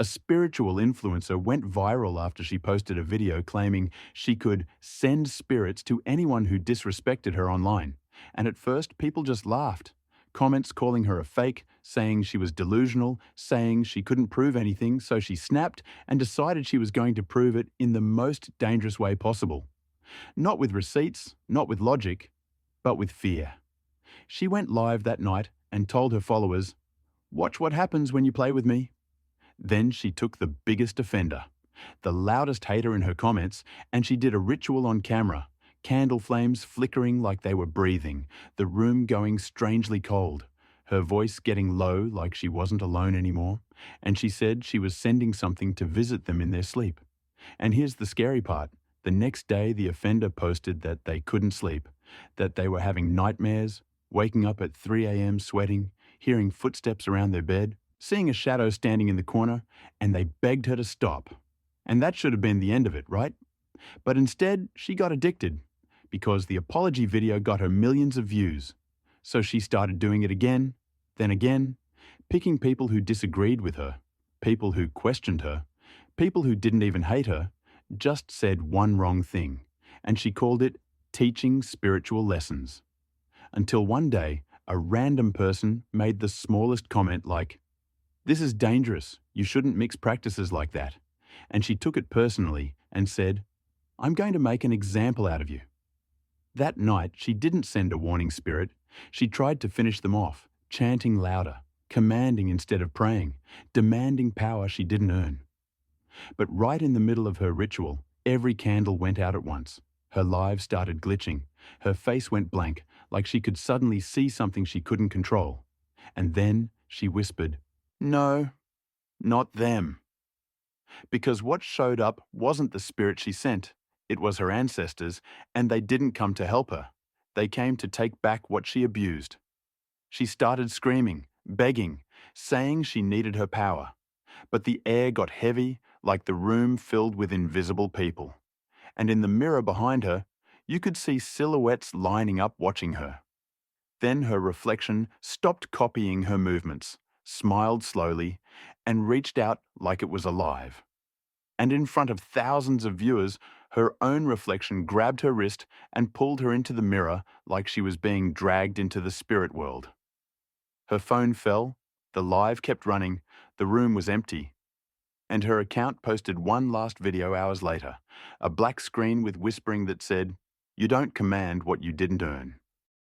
A spiritual influencer went viral after she posted a video claiming she could send spirits to anyone who disrespected her online. And at first, people just laughed. Comments calling her a fake, saying she was delusional, saying she couldn't prove anything, so she snapped and decided she was going to prove it in the most dangerous way possible. Not with receipts, not with logic, but with fear. She went live that night and told her followers, "Watch what happens when you play with me." Then she took the biggest offender, the loudest hater in her comments, and she did a ritual on camera, candle flames flickering like they were breathing, the room going strangely cold, her voice getting low like she wasn't alone anymore, and she said she was sending something to visit them in their sleep. And here's the scary part. The next day, the offender posted that they couldn't sleep, that they were having nightmares, waking up at 3 a.m. sweating, hearing footsteps around their bed, seeing a shadow standing in the corner, and they begged her to stop. And that should have been the end of it, right? But instead, she got addicted, because the apology video got her millions of views. So she started doing it again, then again, picking people who disagreed with her, people who questioned her, people who didn't even hate her, just said one wrong thing, and she called it teaching spiritual lessons. Until one day, a random person made the smallest comment like, "This is dangerous, you shouldn't mix practices like that." And she took it personally and said, "I'm going to make an example out of you." That night, she didn't send a warning spirit. She tried to finish them off, chanting louder, commanding instead of praying, demanding power she didn't earn. But right in the middle of her ritual, every candle went out at once. Her live started glitching. Her face went blank, like she could suddenly see something she couldn't control. And then she whispered, "No, not them." Because what showed up wasn't the spirit she sent. It was her ancestors, and they didn't come to help her. They came to take back what she abused. She started screaming, begging, saying she needed her power. But the air got heavy, like the room filled with invisible people. And in the mirror behind her, you could see silhouettes lining up watching her. Then her reflection stopped copying her movements, smiled slowly, and reached out like it was alive. And in front of thousands of viewers, her own reflection grabbed her wrist and pulled her into the mirror like she was being dragged into the spirit world. Her phone fell, the live kept running, the room was empty, and her account posted one last video hours later, a black screen with whispering that said, "You don't command what you didn't earn."